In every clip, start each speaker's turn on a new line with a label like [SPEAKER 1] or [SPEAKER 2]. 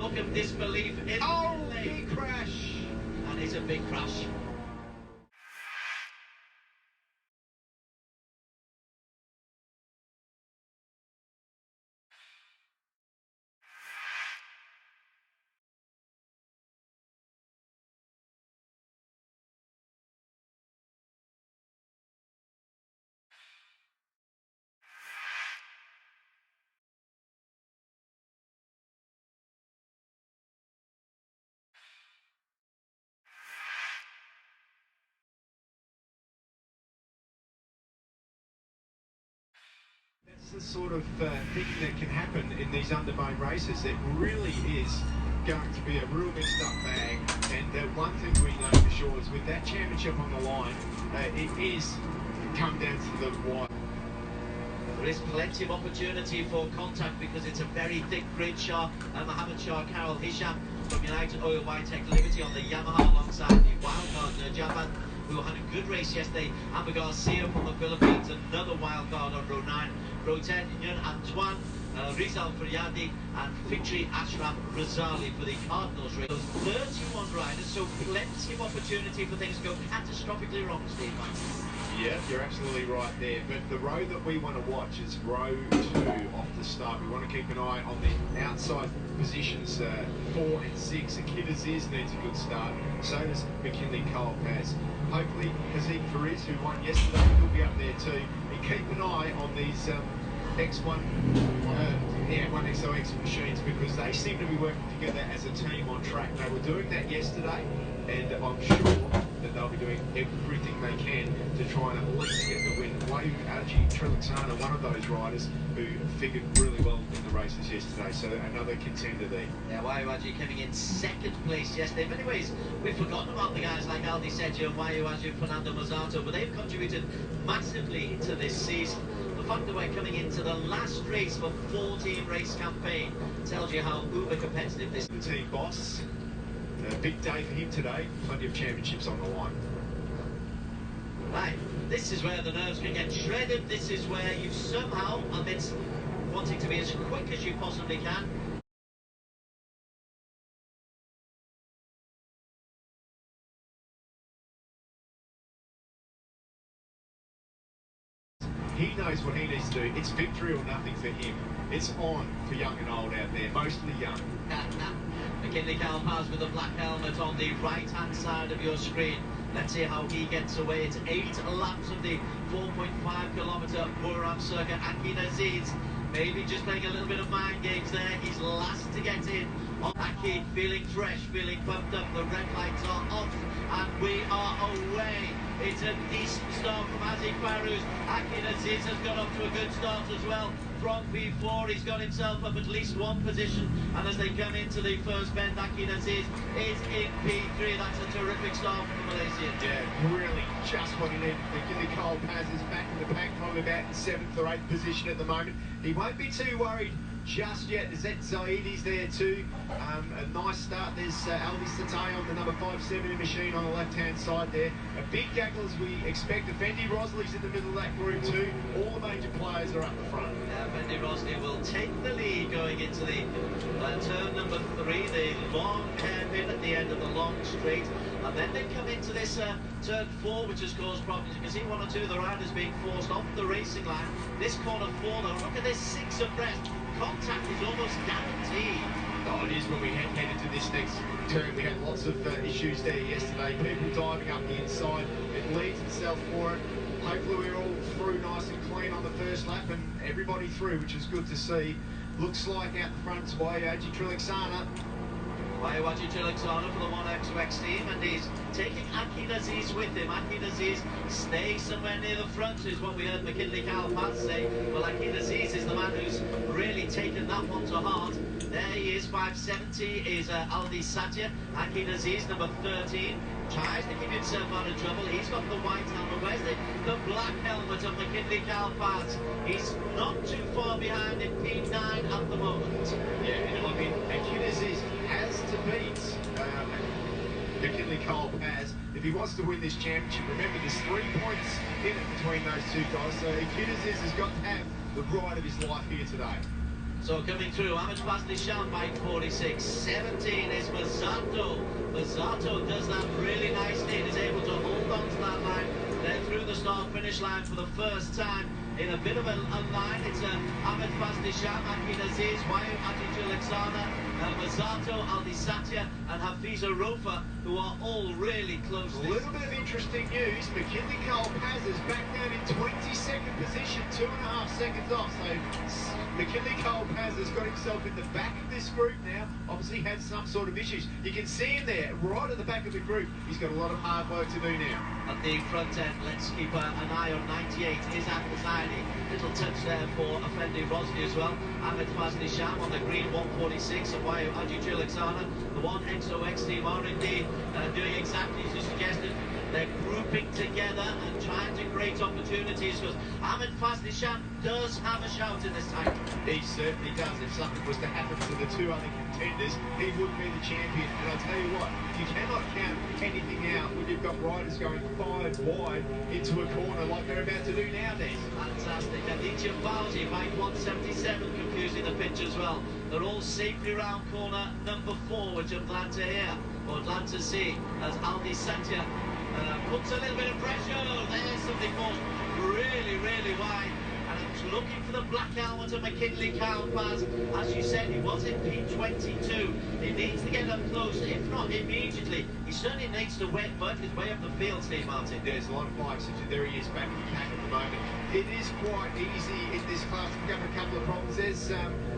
[SPEAKER 1] Look of disbelief in
[SPEAKER 2] big crash.
[SPEAKER 1] And it's a big crash.
[SPEAKER 2] That's the sort of thing that can happen in these underbone races. It really is going to be a real mixed up bag, and one thing we know for sure is with that championship on the line, it is come down to the wire.
[SPEAKER 1] There is plenty of opportunity for contact because it's a very thick grid. Shah, Mohammed Shah, Carol Hisham from United Oil White-Tech Liberty on the Yamaha alongside the wildcard Japan, who had a good race yesterday. Amber Garcia from the Philippines, another wildcard on row 9. Row 10, Yun Antoine, Rizal Faryadi and Fitri Ashraf Razali for the Cardinals race. Those 31 riders, so plenty of opportunity for things to go catastrophically wrong, Steve.
[SPEAKER 2] Yeah, you're absolutely right there. But the row that we want to watch is row 2 off the start. We want to keep an eye on the outside positions 4 and 6. Akid Aziz needs a good start. So does McKinley Cole Paz. Hopefully, Haziq Fariz, who won yesterday, will be up there too. And keep an eye on these X1, X0X machines, because they seem to be working together as a team on track. They were doing that yesterday, and I'm sure that they'll be doing everything they can to try and at least get the win. Wayu Trilaxana, one of those riders who figured really well in the races yesterday, so another contender there.
[SPEAKER 1] Yeah, Wayu coming in second place yesterday. In many ways, we've forgotten about the guys like Aldi Sergio, Wayu, Fernando Mazzato, but they've contributed massively to this season. The fact that we're coming into the last race of a 14 race campaign tells you how uber competitive this is.
[SPEAKER 2] The team boss, a big day for him today, plenty of championships on the line.
[SPEAKER 1] Right, this is where the nerves can get shredded. This is where you somehow, amidst wanting to be as quick as you possibly can,
[SPEAKER 2] he knows what he needs to do. It's victory or nothing for him. It's on for young and old out there, mostly young.
[SPEAKER 1] McKinley Paz with the black helmet on the right-hand side of your screen. Let's see how he gets away. It's 8 laps of the 4.5-kilometre Buram circuit. Akid Aziz maybe just playing a little bit of mind games there. He's last to get in. Akid feeling fresh, feeling pumped up. The red lights are off and we are away. It's a decent start from Haziq Fariz. Akid Aziz has got off to a good start as well. From P4, he's got himself up at least one position, and as they come into the first bend, Akid Aziz is in P3. That's a terrific start from the Malaysian.
[SPEAKER 2] Yeah, really just what he needed. McKinley Cole Paz is back in the pack, probably about in 7th or 8th position at the moment. He won't be too worried just yet. Zet Zaidi's there too. A nice start. There's Aldi Satay on the number 570 machine on the left-hand side there. A big gaggle as we expect. Fendi Rosley's in the middle of that group too. All the major players are up the front.
[SPEAKER 1] Fendi Rosley will take the lead going into the turn number 3, the long hairpin at the end of the long straight. And then they come into this turn 4, which has caused problems. You can see one or two of the riders being forced off the racing line. This corner 4 though, look at this 6 abreast. Contact is almost guaranteed.
[SPEAKER 2] Oh, it is when we head into this next turn. We had lots of issues there yesterday. People diving up the inside. It leads itself for it. Hopefully we're all through nice and clean on the first lap and everybody through, which is good to see. Looks like out the front is Wayu Trilaxana.
[SPEAKER 1] Wayu Trilaxana for the 1X team, and he's taking Akid Aziz with him. Akid Aziz stays somewhere near the front, is what we heard McKinley Paz say. Well, Akid Aziz is the man who's really taken that one to heart. There he is, 570 is Aldi Satya. Akid Aziz, number 13, tries to keep himself out of trouble. He's got the white helmet. Where's the black helmet of McKinley Paz? He's not too far behind in P9 at the moment.
[SPEAKER 2] Yeah, I mean, Akid Aziz has to beat McKinley Cole Paz if he wants to win this championship. Remember, there's 3 points in it between those two guys, so Akid Aziz has got to have the ride of his life here today.
[SPEAKER 1] So coming through, Ahmed Fazli Sham by 46. 17 is Mazzato. Mazzato does that really nicely and is able to hold on to that line. Then through the start-finish line for the first time in a bit of a line. It's Ahmed Fazli Sham, Akin Aziz, Wayu Adijul Iksana, Mazzato, Aldi Satya and Hafiza Rofa, who are all really close.
[SPEAKER 2] A little bit of interesting news. McKinley Cole Paz is back down in 22nd position, 2.5 seconds off. So McKinley Cole Paz has got himself in the back of this group now. Obviously had some sort of issues. You can see him there, right at the back of the group. He's got a lot of hard work to do now.
[SPEAKER 1] At the front end, let's keep an eye on 98. Is Al-Khazaini. Little touch there for Effendi Rosli as well. Ahmed Fazli Sham on the green, 146. And Wayu Adijul Iksana, the one XOX team are indeed doing exactly as you suggested. They're grouping together and trying to create opportunities because Ahmed Fazli Sham does have a shout in this time.
[SPEAKER 2] He certainly does. If something was to happen to the two other contenders, he would be the champion. And I'll tell you what, you cannot count anything out when you've got riders going 5 wide into a corner like they're about to do now, Des.
[SPEAKER 1] Fantastic. Aditya Fauzi, bike 177, confusing the pitch as well. They're all safely round corner number 4, which I'm glad to hear, or glad to see, as Aldi Satya puts a little bit of pressure. There's something more really, really wide. And it's looking for the black helmet of McKinley Cole Paz. As you said, he was in P22. He needs to get up close, if not immediately. He certainly needs to work his way up the field, Steve Martin.
[SPEAKER 2] There's a lot of bikes, and there he is back in the pack at the moment. It is quite easy in this class to pick up a couple of problems. There's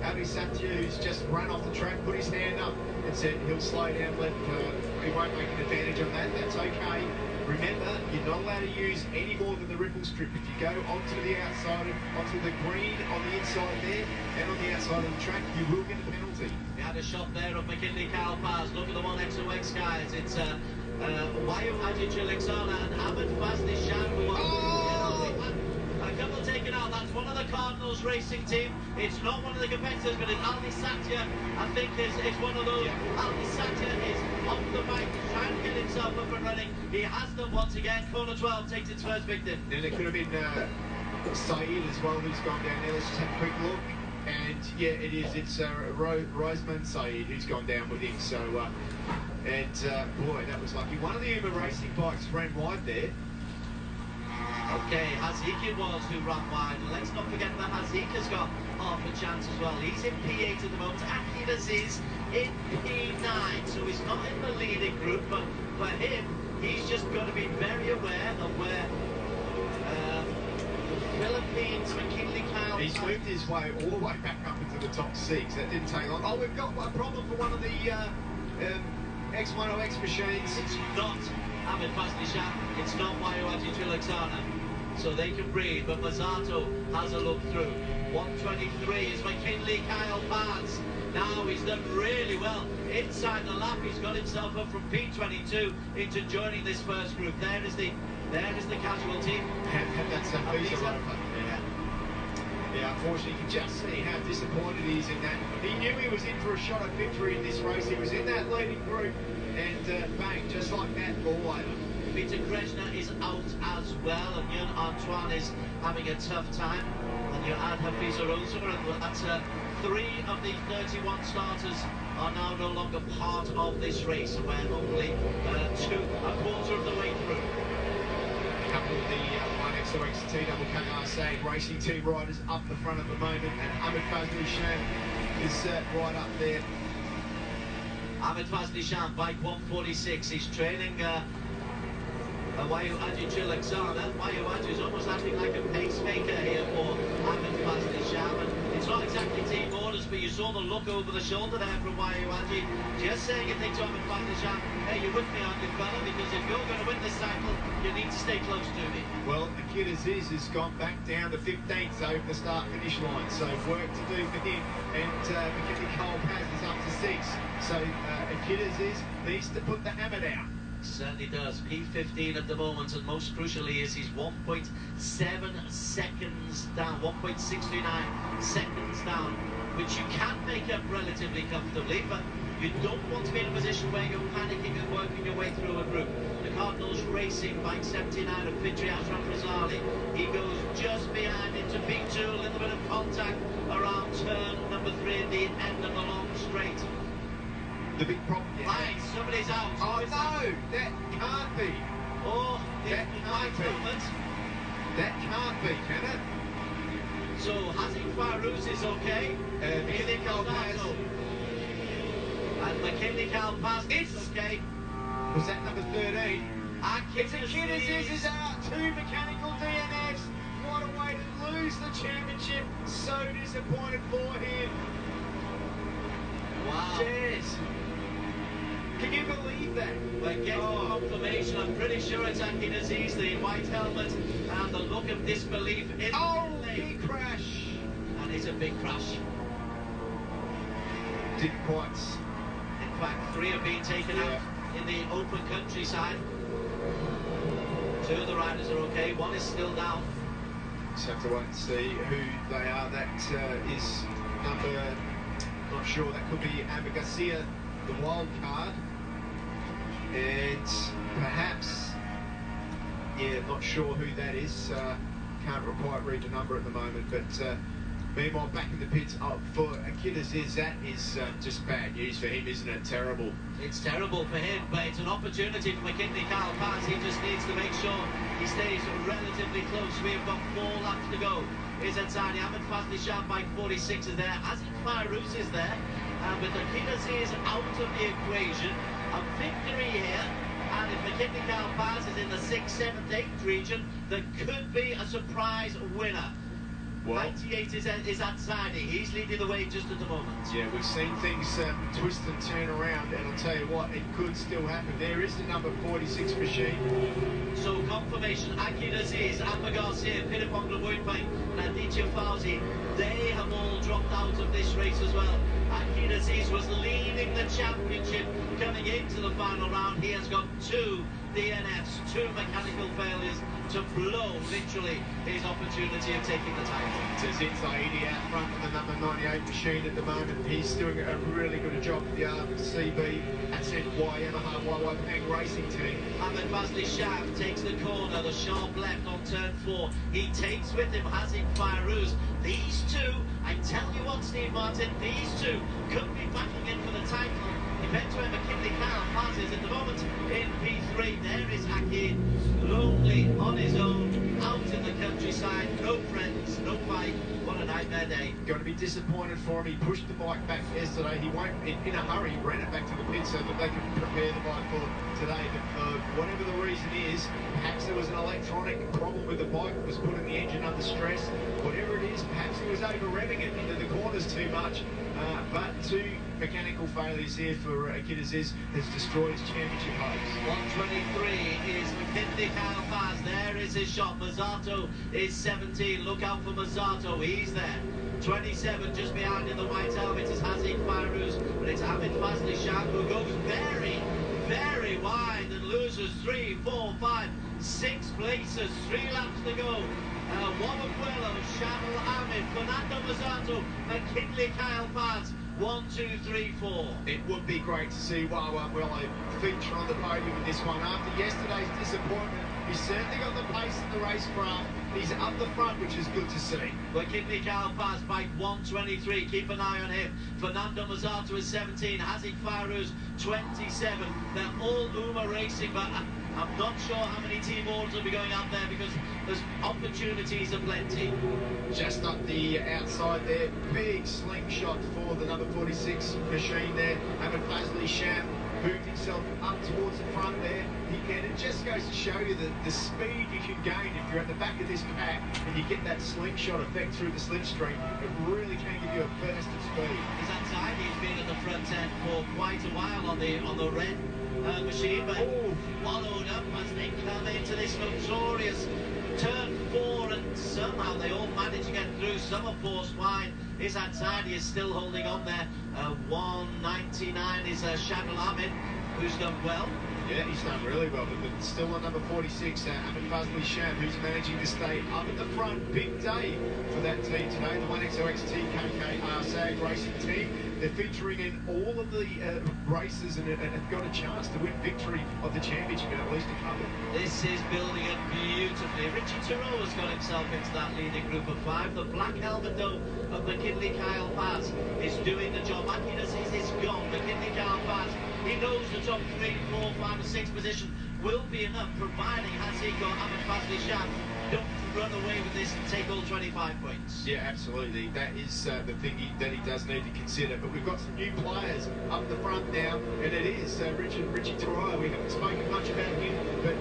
[SPEAKER 2] Ali Satya, who's just run off the track, put his hand up and said he'll slow down, he won't make an advantage of that. That's okay. Remember, you're not allowed to use any more than the ripple strip. If you go onto the outside, onto the green on the inside there, and on the outside of the track, you will get a penalty.
[SPEAKER 1] We had a shot there of McKinley Cole Paz. Look at the one XOX guys. It's Wayu Adijul Iksana and Ahmed Fazli Sham, who are a couple taken out. That's one of the Cardinals racing team. It's not one of the competitors, but it's Aldi Satya. I think it's one of those. Yeah. Aldi Satya is off the bike, trying to get himself up and running. He has them once again. Corner 12 takes its first victim.
[SPEAKER 2] And there could have been Saeed as well, who's gone down there. Let's just have a quick look. And yeah, it is. It's Roseman Saeed who's gone down with him. So, boy, that was lucky. One of the Uber racing bikes ran wide there.
[SPEAKER 1] Okay, Haziki was who ran wide. And let's not forget that Hazika's got half a chance as well. He's in P8 at the moment. Akin Aziz in P9, so he's not in the leading group. But for him, he's just got to be very aware of where the Philippines, McKinley Cole.
[SPEAKER 2] He's moved his way all the way back up into the top 6. That didn't take long. Oh, we've got a problem for one of the X1OX machines.
[SPEAKER 1] It's not Ahmed Fazli Sham. It's not Wayu Adijul Iksana. So they can breathe, but Mazzato has a look through. 123 is McKinley Cole Paz. Now he's done really well inside the lap. He's got himself up from P22 into joining this first group. There is the casualty.
[SPEAKER 2] And that's Hafiza Rofa. Yeah, unfortunately, you can just see how disappointed he is in that. He knew he was in for a shot at victory in this race. He was in that leading group, and bang, just like that, all over.
[SPEAKER 1] Peter Kreshner is out as well, and Yun Antoine is having a tough time. And you add Hafiza Rosa, and that's 3 of the 31 starters are now no longer part of this race. We're only a quarter of the way through.
[SPEAKER 2] A couple of the XOX TWKRSA racing team riders up the front at the moment, and Ahmed Fazli Sham is right up there.
[SPEAKER 1] Ahmed Fazli Sham, bike 146. He's training Wayu Adijul Iksana. Wayu Adijul is almost acting like a pacemaker here for Ahmed Fazli Sham. And it's not exactly team orders, but you saw the look over the shoulder there from Wayu Adijul. Just saying a thing to Ahmed Fazli Sham, hey, you're with me, aren't you, fella? Because if you're going to win this cycle, you need to stay close to me.
[SPEAKER 2] Well, Akin Aziz has gone back down to 15th over the start-finish line, so work to do for him. And McKinley Cole Paz is up to 6. So Akin Aziz needs to put the hammer down.
[SPEAKER 1] Certainly does. P15 at the moment, and most crucially is he's 1.7 seconds down, 1.629 seconds down, which you can make up relatively comfortably, but you don't want to be in a position where you're panicking and working your way through a group. The Cardinals racing bike 79 of Fitriash Ramrazali. He goes just behind into P2, a little bit of contact around turn number number 3 at the end of the long straight.
[SPEAKER 2] The big problem. Yeah.
[SPEAKER 1] Right, somebody's out.
[SPEAKER 2] Oh no, that can't be.
[SPEAKER 1] Oh,
[SPEAKER 2] that can't be.
[SPEAKER 1] Moment.
[SPEAKER 2] That can't be, can it?
[SPEAKER 1] So Haziq Farouz is okay.
[SPEAKER 2] McKinley Carl-Paz.
[SPEAKER 1] And McKinley Carl-Paz is okay.
[SPEAKER 2] Was that number 13? It's Achilles is out. 2 mechanical DNFs. What a way to lose the championship. So disappointed for him.
[SPEAKER 1] Wow.
[SPEAKER 2] Yes. Can you believe that?
[SPEAKER 1] We're getting confirmation. I'm pretty sure it's Aki Aziz, the white helmet, and the look of disbelief in the
[SPEAKER 2] big crash.
[SPEAKER 1] And it's a big crash.
[SPEAKER 2] Didn't quite.
[SPEAKER 1] In fact, 3 have been taken out in the open countryside. 2 of the riders are okay. 1 is still down.
[SPEAKER 2] Just have to wait and see who they are. That is number, not sure, that could be Amber Garcia, the wild card. And perhaps, yeah, not sure who that is. Can't quite read the number at the moment, but meanwhile, back in the pits for Achilles, that is just bad news for him, isn't it? Terrible.
[SPEAKER 1] It's terrible for him, but it's an opportunity for McKinley Carl-Paz. He just needs to make sure he stays relatively close. We have got 4 laps to go. Is inside Ahmed Fazli Shah by 46 is there. Haziq Farouz is there. And with Achilles out of the equation, a victory here. And if McKinley Carl-Paz is in the 6th, 7th, 8th region, there could be a surprise winner. Well, 98 is outside. He's leading the way just at the moment. Yeah, we've seen things
[SPEAKER 2] twist and turn around, and I'll tell you what, it could still happen. There is the number 46 machine.
[SPEAKER 1] So confirmation, Aki Aziz, Amber Garcia, Piripong Labuipeng, and Aditya Fauzi, they have all dropped out of this race as well. Aki Aziz was leading the championship coming into the final round. He has got 2 DNFs, 2 mechanical failures to blow literally his opportunity of taking the title.
[SPEAKER 2] It's Zaidi out front with the number 98 machine at the moment. He's doing a really good job for the RCB SNY Yamaha Pang Racing team.
[SPEAKER 1] Ahmed Fazli Shah takes the corner, the sharp left on turn 4. He takes with him Haziq Farouz. These 2, I tell you what, Steve Martin, these 2 could be battling in for the title. Depends where McKinley Carl-Paz is at the moment in P3. There is Aki, lonely on his own, out in the countryside, no friends, no fight. What a nightmare day.
[SPEAKER 2] Going to be disappointed for him. He pushed the bike back yesterday. He won't, in a hurry, ran it back to the pit so that they can prepare the bike for today. But for whatever the reason is, perhaps there was an electronic problem with the bike that was putting the engine under stress. Whatever it is, perhaps he was over-revving it into the corners too much. But 2 mechanical failures here for Achilles has destroyed his championship hopes.
[SPEAKER 1] 123 is McKinley Carl-Paz. There is his shot. Mazzato is 17. Look out for Mazzato. He's there. 27 just behind in the white helmet is Haziq Farouz, but it's Ahmed Fazli Shah who goes very, very wide and loses 3, 4, 5, 6 places. 3 laps to go. Wabapuelo, Shadal Ahmed, Fernando Mazzato, McKinley Carl-Paz. 1, 2, 3, 4.
[SPEAKER 2] It would be great to see Wabapuelo feature on the podium in this one. After yesterday's disappointment, he's certainly got the pace in the racecraft. He's up the front, which is good to see.
[SPEAKER 1] McKinley Carl-Paz by 123. Keep an eye on him. Fernando Mazzato is 17. Haziq Farouz 27. They're all Uma racing, but I'm not sure how many team orders will be going out there because there's opportunities aplenty.
[SPEAKER 2] Just up the outside there, big slingshot for the number 46 machine there. Ahmed Fazli Shah moved himself up towards the front there. And it just goes to show you the speed you can gain if you're at the back of this pack and you get that slingshot effect through the slipstream. It really can give you a burst of speed.
[SPEAKER 1] He's outside. He's been at the front end for quite a while on the red machine, but followed up as they come into this notorious turn 4, and somehow they all manage to get through. Some are forced wide. His outside, he is still holding on there. 199 is Shadal Ahmed, who's done well.
[SPEAKER 2] Yeah, he's done really well, but still on number 46, Ahmed Fazli Shah, who's managing to stay up at the front. Big day for that team today, the 1XOXT KKR SAG racing team. They're featuring in all of the races and have got a chance to win victory of the championship in at least a couple.
[SPEAKER 1] This is building up beautifully. Richie Turreau has got himself into that leading group of 5. The black helmet, though, of McKinley Kyle Paz is doing the job. Aki Aziz is gone. McKinley Kyle Paz, he knows the top 3, 4, 5 and 6 position will be enough, providing Haziq or Ahmed Fazli Shah don't run away with this and take all 25 points.
[SPEAKER 2] Yeah, absolutely. That is the thing that he does need to consider. But we've got some new players up the front now, and it is Richie Turreau. We haven't spoken much about him, but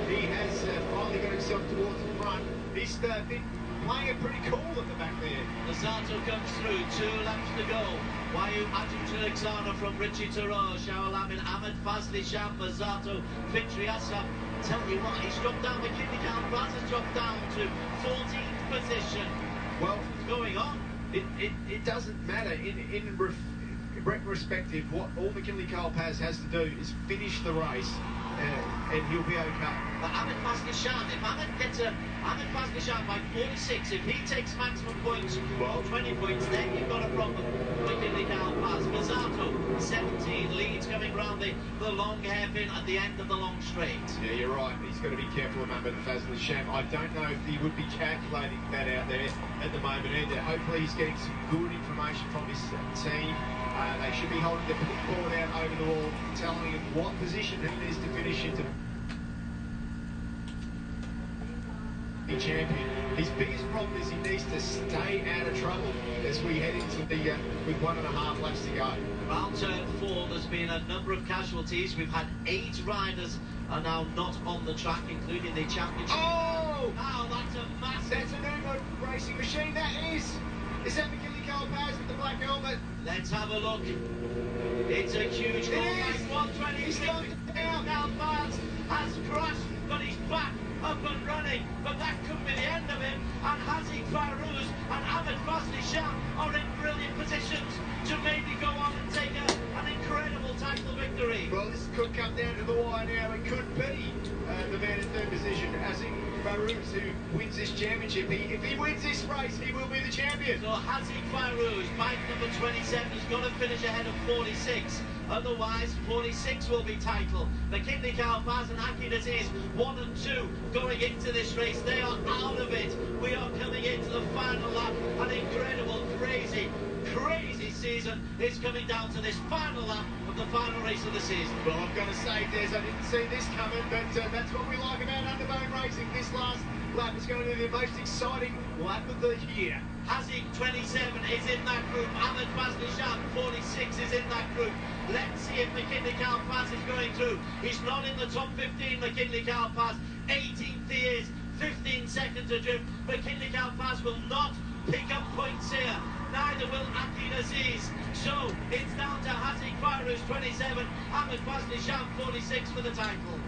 [SPEAKER 2] he has finally got himself towards the front. He's been playing it pretty cool at the back there.
[SPEAKER 1] Masato comes through, 2 laps to go. Wayu Ajijalexana from Richie Turreau, Shawalamin, Ahmed Fazli Sham, Masato, Fitri Asaf. Tell you what, he's dropped down. McKinley Kyle Paz has dropped down to 14th position.
[SPEAKER 2] Well,
[SPEAKER 1] what's going on?
[SPEAKER 2] It doesn't matter. In retrospective, what all McKinley Kyle Paz has to do is finish the race, and he'll be okay.
[SPEAKER 1] But Ahmed Fazli Sham, if Ahmed gets Ahmed Fazli Sham by 46, if he takes maximum points, well, 20 points, then you've got a problem. McKinley Kyle Paz, Masato, 17, leads coming round the long hairpin at the end of the long straight.
[SPEAKER 2] Yeah, you're right. He's got to be careful of Ahmed Fazli Sham. I don't know if he would be calculating that out there at the moment either. Hopefully he's getting some good information from his team. They should be holding the board out over the wall, telling him what position he needs to finish into. Champion. His biggest problem is he needs to stay out of trouble as we head into the with 1.5 laps to go.
[SPEAKER 1] Round turn 4, there's been a number of casualties. We've had 8 riders are now not on the track, including the championship.
[SPEAKER 2] Oh!
[SPEAKER 1] Now that's a massive.
[SPEAKER 2] That's a new racing machine. That is. Is that McKinley Kyle Paz with the black helmet?
[SPEAKER 1] Let's have a look. It's a huge goal. 120.
[SPEAKER 2] He's gone down.
[SPEAKER 1] Kyle Paz has crashed, but he's back up and running, but that could be the end of him, and Haziq Fairuz and Ahmed Fazli Shah are in brilliant positions to maybe go on and take an incredible title victory.
[SPEAKER 2] Well, this could come down to the wire now. It could be the man in 3rd position, Haziq Fairuz, who wins this championship. If he wins this race, he will be the champion.
[SPEAKER 1] So Haziq Fairuz, bike number 27, has got to finish ahead of 46. Otherwise, 46 will be title. McKinley Kyle Paz and Aki Aziz, 1 and 2, going into this race. They are out of it. We are coming into the final lap. An incredible, crazy season is coming down to this final lap of the final race of the season.
[SPEAKER 2] Well, I've got to say, Des, I didn't see this coming, but that's what we like about underbone racing. This last lap is going to be the most exciting lap of the year.
[SPEAKER 1] Haziq 27 is in that group. Ahmed Fazli Shah 46 is in that group. Let's see if McKinley Kyle Paz is going through. He's not in the top 15, McKinley Kyle Paz. 18th he is, 15 seconds adrift. McKinley Kyle Paz will not pick up points here. Neither will Aki Aziz. So it's down to Haziq Fairuz 27, Ahmed Fazli Shah 46 for the title.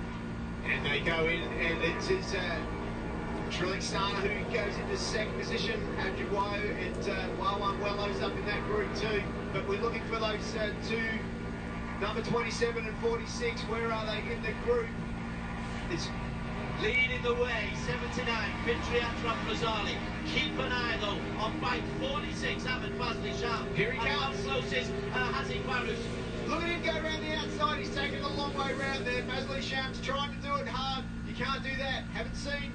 [SPEAKER 2] And they go in, and it's Trillixana who goes into 2nd position. Andrew Wayu and Wawan Wello's up in that group too. But we're looking for those 2, number 27 and 46. Where are they in the group? It's
[SPEAKER 1] leading the way, 79, Fitri Ashraf Razali. Keep an eye though on bike 46, Ahmed Fazli Shah.
[SPEAKER 2] Here he comes.
[SPEAKER 1] And up close is Haziq Fairuz.
[SPEAKER 2] Look at him go around the outside. He's taking a long way round there. Fazli Sham's trying to do it hard. You can't do that. Haven't seen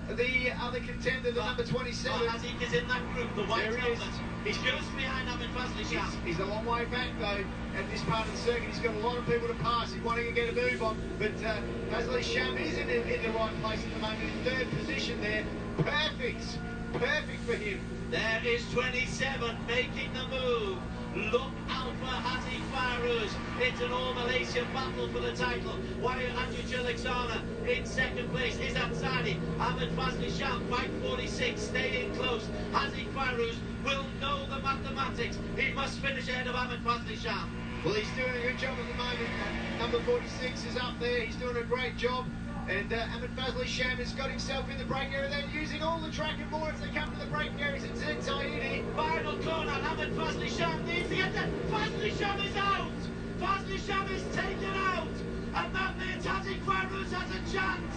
[SPEAKER 2] the other contender, the number 27.
[SPEAKER 1] Haziq is in that group, the white helmet. He's just behind Ahmed Fazli Shah.
[SPEAKER 2] He's a long way back though at this part of the circuit. He's got a lot of people to pass. He's wanting to get a move on. But Fazli Sham is in the right place at the moment, in 3rd position there. Perfect. Perfect for him.
[SPEAKER 1] There is 27 making the move. Look out for Haziq Fairuz. It's an all-Malaysian battle for the title. Wayu Ajijalexana in 2nd place is Ansari. Ahmed Fazli Shah, bike 46, staying close. Haziq Fairuz will know the mathematics. He must finish ahead of Ahmed Fazli Shah.
[SPEAKER 2] Well, he's doing a good job at the moment. Number 46 is up there. He's doing a great job. And Ahmed Fazli Sham has got himself in the brake area. They're using all the track and more as they come to the brake areas at Zed Zaidi.
[SPEAKER 1] Final corner, Ahmed Fazli Sham needs to get there. Fazli Sham is out. Fazli Sham is taken out. And that means Haziq Fairuz has a chance.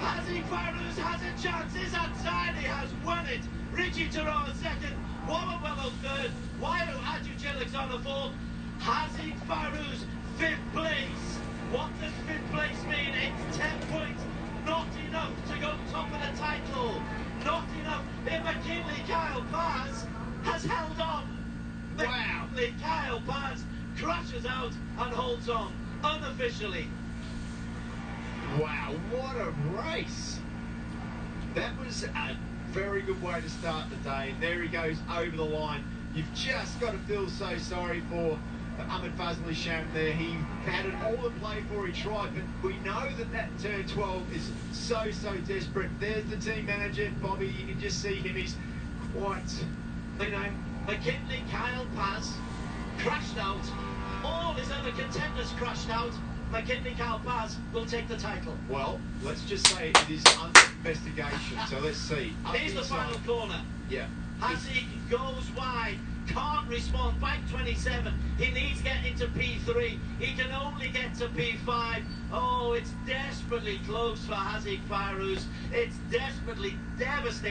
[SPEAKER 1] Haziq Fairuz has a chance. Is Zaidi has won it. Richie Turreau 2nd. Wobblewell third. Wairu Adjujelic's on the fourth. Haziq Farouz, fifth place. What does fifth place mean? It's 10 points. Not enough to go top of the title. Not enough. If McKinley Kyle Paz has held on.
[SPEAKER 2] Wow.
[SPEAKER 1] McKinley Kyle Paz crashes out and holds on unofficially.
[SPEAKER 2] Wow, what a race. That was a very good way to start the day. And there he goes over the line. You've just got to feel so sorry for Ahmed Fazli Sham there. He had it all in play for, he tried, but we know that turn 12 is so desperate. There's the team manager, Bobby. You can just see him. He's quite,
[SPEAKER 1] McKinley Kyle Paz crashed out. All his other contenders crashed out. McKinley Kyle Paz will take the title.
[SPEAKER 2] well, let's just say it is under investigation. So let's see. Up
[SPEAKER 1] Here's the
[SPEAKER 2] inside.
[SPEAKER 1] final corner.
[SPEAKER 2] Yeah.
[SPEAKER 1] Haziq goes wide, can't respond, bike 27, he needs to get into P3, he can only get to P5. Oh, it's desperately close for Haziq Farouz, it's desperately devastating.